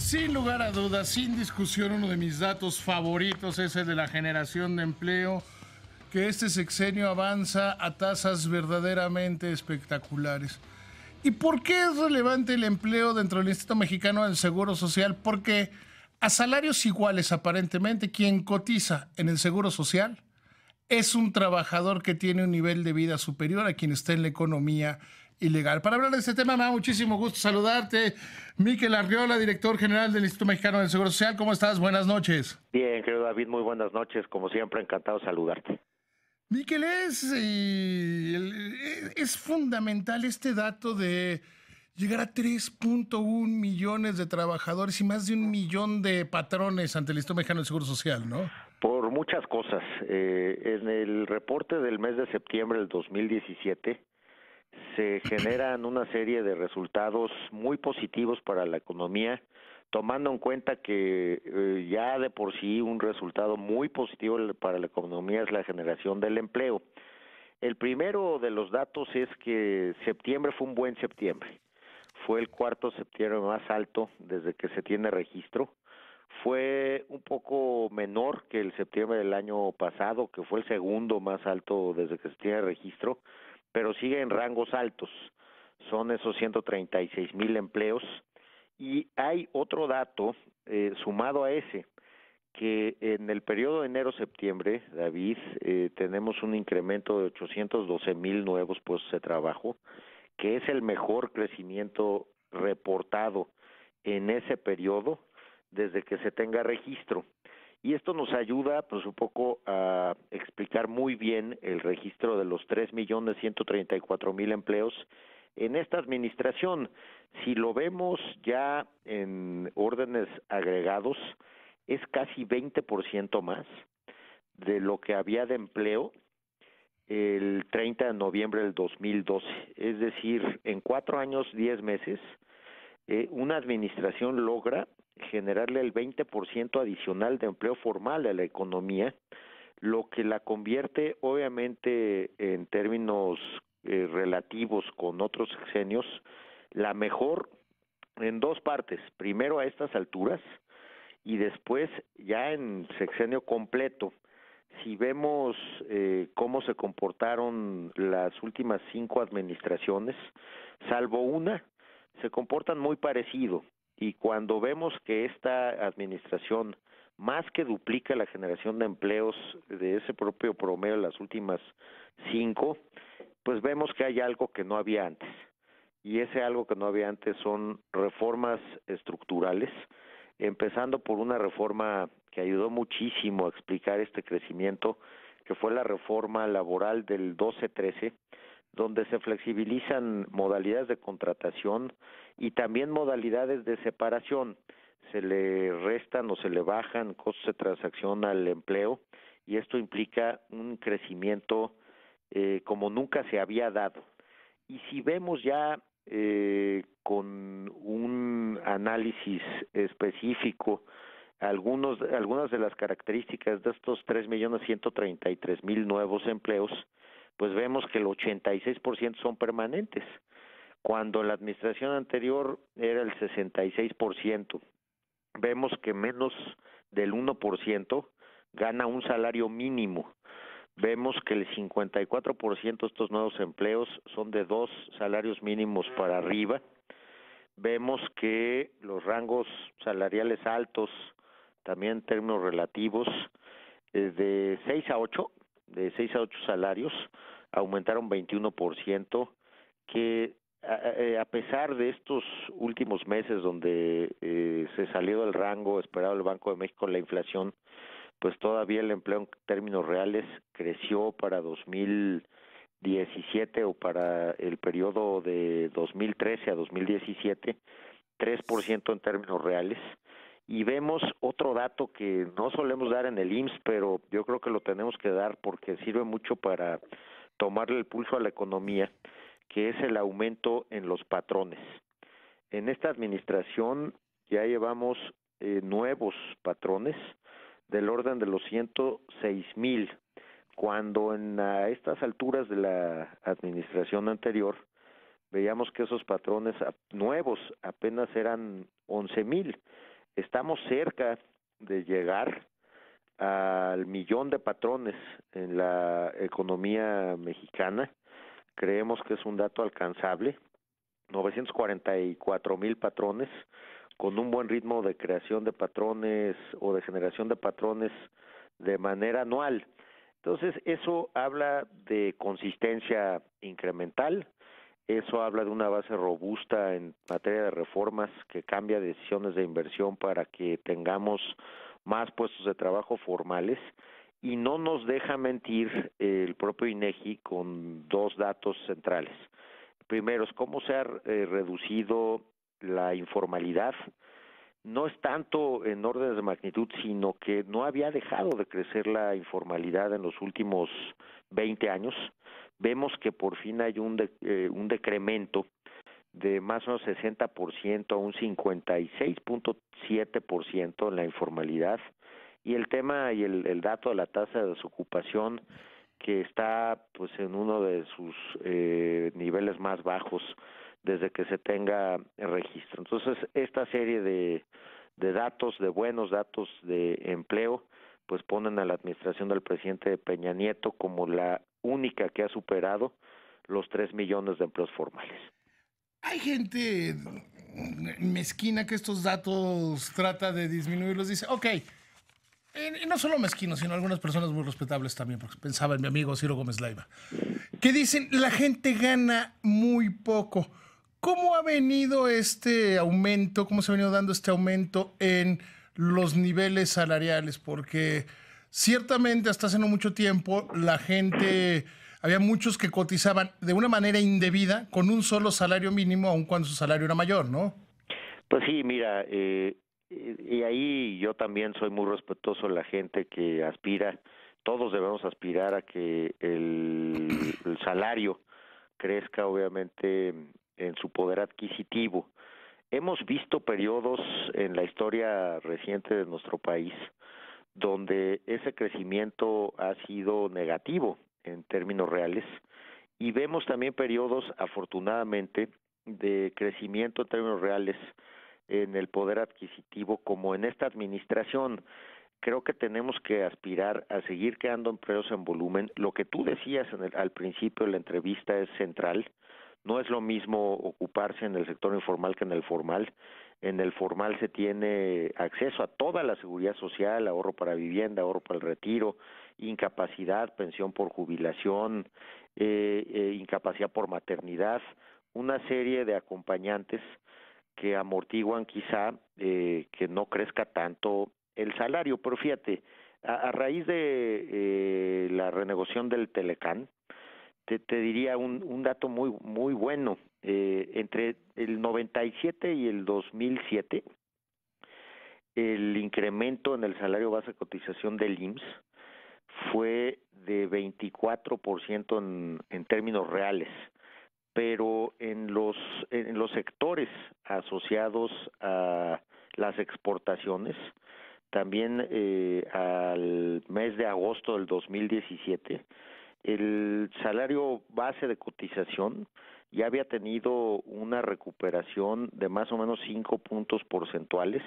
Sin lugar a dudas, sin discusión, uno de mis datos favoritos es el de la generación de empleo, que este sexenio avanza a tasas verdaderamente espectaculares. ¿Y por qué es relevante el empleo dentro del Instituto Mexicano del Seguro Social? Porque a salarios iguales, aparentemente, quien cotiza en el Seguro Social es un trabajador que tiene un nivel de vida superior a quien está en la economía ilegal. Para hablar de este tema, me da muchísimo gusto saludarte. Miquel Arriola, director general del Instituto Mexicano del Seguro Social. ¿Cómo estás? Buenas noches. Bien, querido David, muy buenas noches. Como siempre, encantado de saludarte. Miquel, es fundamental este dato de llegar a 3.1 millones de trabajadores y más de 1 millón de patrones ante el Instituto Mexicano del Seguro Social, ¿no? Por muchas cosas. En el reporte del mes de septiembre del 2017 se generan una serie de resultados muy positivos para la economía, tomando en cuenta que ya de por sí un resultado muy positivo para la economía es la generación del empleo. El primero de los datos es que septiembre fue un buen septiembre. Fue el cuarto septiembre más alto desde que se tiene registro. Fue un poco menor que el septiembre del año pasado, que fue el segundo más alto desde que se tiene registro, pero sigue en rangos altos. Son esos 136,000 empleos. Y hay otro dato sumado a ese, que en el periodo de enero-septiembre, David, tenemos un incremento de 812,000 nuevos puestos de trabajo, que es el mejor crecimiento reportado en ese periodo desde que se tenga registro. Y esto nos ayuda pues un poco a explicar muy bien el registro de los 3,134,000 empleos en esta administración. Si lo vemos ya en órdenes agregados, es casi 20% más de lo que había de empleo el 30 de noviembre del 2012. Es decir, en 4 años, 10 meses, una administración logra generarle el 20% adicional de empleo formal a la economía, lo que la convierte obviamente en términos relativos con otros sexenios, la mejor en dos partes. Primero a estas alturas y después ya en sexenio completo. Si vemos cómo se comportaron las últimas 5 administraciones, salvo una, se comportan muy parecido. Y cuando vemos que esta administración más que duplica la generación de empleos de ese propio promedio de las últimas 5, pues vemos que hay algo que no había antes. Y ese algo que no había antes son reformas estructurales, empezando por una reforma que ayudó muchísimo a explicar este crecimiento, que fue la reforma laboral del 12-13, donde se flexibilizan modalidades de contratación y también modalidades de separación. Se le restan o se le bajan costos de transacción al empleo y esto implica un crecimiento como nunca se había dado. Y si vemos ya con un análisis específico algunas de las características de estos 3,133,000 nuevos empleos, pues vemos que el 86% son permanentes, cuando en la administración anterior era el 66%. Vemos que menos del 1% gana un salario mínimo. Vemos que el 54% de estos nuevos empleos son de 2 salarios mínimos para arriba. Vemos que los rangos salariales altos, también en términos relativos, de 6 a 8 salarios, aumentaron 21%, que a pesar de estos últimos meses donde se salió del rango esperado del Banco de México la inflación, pues todavía el empleo en términos reales creció para 2017 o para el periodo de 2013 a 2017, 3% en términos reales. Y vemos otro dato que no solemos dar en el IMSS, pero yo creo que lo tenemos que dar porque sirve mucho para tomarle el pulso a la economía, que es el aumento en los patrones. En esta administración ya llevamos nuevos patrones del orden de los 106,000, cuando a estas alturas de la administración anterior veíamos que esos patrones nuevos apenas eran 11,000. estamos cerca de llegar al 1,000,000 de patrones en la economía mexicana. Creemos que es un dato alcanzable. 944,000 patrones, con un buen ritmo de creación de patrones o de generación de patrones de manera anual. Entonces, eso habla de consistencia incremental, eso habla de una base robusta en materia de reformas que cambia decisiones de inversión para que tengamos más puestos de trabajo formales, y no nos deja mentir el propio INEGI con dos datos centrales. Primero es cómo se ha reducido la informalidad. No es tanto en órdenes de magnitud, sino que no había dejado de crecer la informalidad en los últimos 20 años. Vemos que por fin hay un decremento de más o menos 60% a un 56.7% en la informalidad, y el tema y el dato de la tasa de desocupación, que está pues en uno de sus niveles más bajos desde que se tenga el registro. Entonces, esta serie de datos, de buenos datos de empleo, pues ponen a la administración del presidente Peña Nieto como la única que ha superado los 3 millones de empleos formales. Hay gente mezquina que estos datos trata de disminuirlos. Dice, ok, y no solo mezquinos, sino algunas personas muy respetables también, porque pensaba en mi amigo Ciro Gómez Leiva, que dicen, la gente gana muy poco. ¿Cómo ha venido este aumento? ¿Cómo se ha venido dando este aumento en los niveles salariales? Porque ciertamente hasta hace no mucho tiempo la gente, había muchos que cotizaban de una manera indebida con un solo salario mínimo, aun cuando su salario era mayor, ¿no? Pues sí, mira, y ahí yo también soy muy respetuoso de la gente que aspira. Todos debemos aspirar a que el salario crezca, obviamente, en su poder adquisitivo. Hemos visto periodos en la historia reciente de nuestro país donde ese crecimiento ha sido negativo en términos reales, y vemos también periodos, afortunadamente, de crecimiento en términos reales en el poder adquisitivo, como en esta administración. Creo que tenemos que aspirar a seguir creando empleos en volumen. Lo que tú decías al principio de la entrevista es central. No es lo mismo ocuparse en el sector informal que en el formal. En el formal se tiene acceso a toda la seguridad social, ahorro para vivienda, ahorro para el retiro, incapacidad, pensión por jubilación, incapacidad por maternidad, una serie de acompañantes que amortiguan quizá que no crezca tanto el salario. Pero fíjate, a raíz de la renegociación del Telecán, te diría un dato muy bueno. Entre el 97 y el 2007, el incremento en el salario base de cotización del IMSS fue de 24% en términos reales, pero en los sectores asociados a las exportaciones, también al mes de agosto del 2017, el salario base de cotización ya había tenido una recuperación de más o menos 5 puntos porcentuales,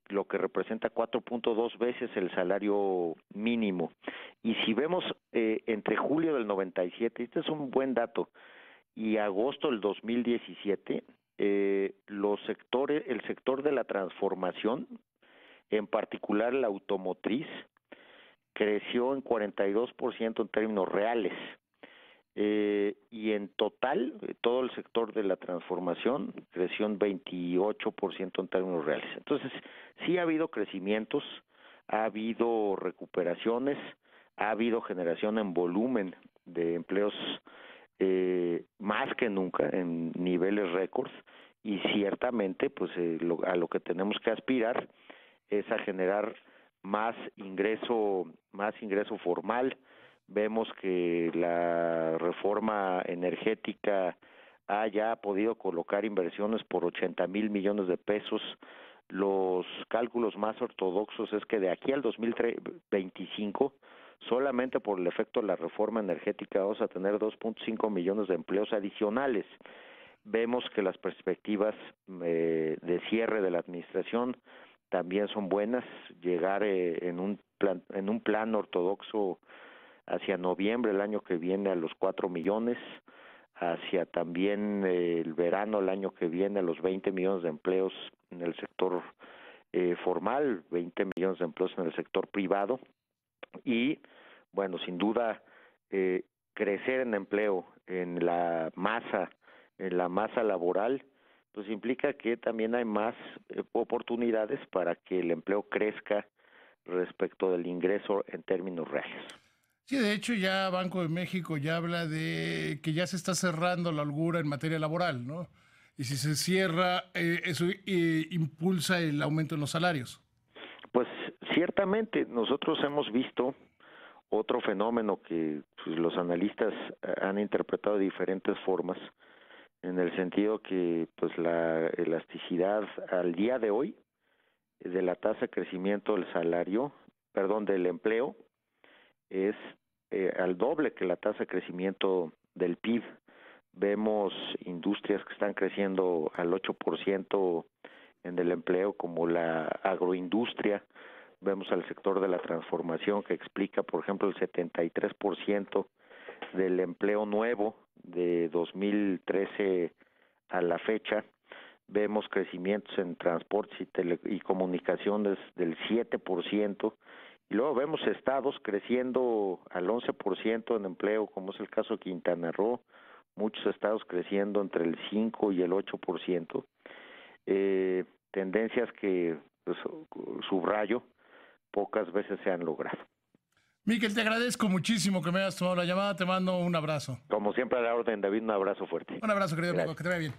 lo que representa 4.2 veces el salario mínimo. Y si vemos entre julio del 97, este es un buen dato, y agosto del 2017, el sector de la transformación, en particular la automotriz, creció en 42% en términos reales, y en total todo el sector de la transformación creció en 28% en términos reales. Entonces sí ha habido crecimientos, ha habido recuperaciones, ha habido generación en volumen de empleos más que nunca en niveles récords, y ciertamente pues a lo que tenemos que aspirar es a generar más ingreso formal. Vemos que la reforma energética ha ya podido colocar inversiones por 80,000 millones de pesos. Los cálculos más ortodoxos es que de aquí al 2025, solamente por el efecto de la reforma energética, vamos a tener 2.5 millones de empleos adicionales. Vemos que las perspectivas de cierre de la administración también son buenas. Llegar en un plan ortodoxo hacia noviembre el año que viene a los 4 millones, hacia también el verano el año que viene a los 20 millones de empleos en el sector formal, 20 millones de empleos en el sector privado y, bueno, sin duda, crecer en empleo en la masa laboral, pues implica que también hay más oportunidades para que el empleo crezca respecto del ingreso en términos reales. Sí, de hecho ya Banco de México ya habla de que ya se está cerrando la holgura en materia laboral, ¿no? Y si se cierra, eso impulsa el aumento en los salarios. Pues ciertamente nosotros hemos visto otro fenómeno que pues, los analistas han interpretado de diferentes formas, en el sentido que pues la elasticidad al día de hoy de la tasa de crecimiento del empleo, es al doble que la tasa de crecimiento del PIB. Vemos industrias que están creciendo al 8% en el empleo, como la agroindustria. Vemos al sector de la transformación, que explica, por ejemplo, el 73% del empleo nuevo de 2013 a la fecha. Vemos crecimientos en transportes y comunicaciones del 7%, y luego vemos estados creciendo al 11% en empleo, como es el caso de Quintana Roo, muchos estados creciendo entre el 5 y el 8%, tendencias que, pues, subrayo, pocas veces se han logrado. Miquel, te agradezco muchísimo que me hayas tomado la llamada, te mando un abrazo. Como siempre a la orden, David, un abrazo fuerte. Un abrazo, querido amigo, que te vaya bien.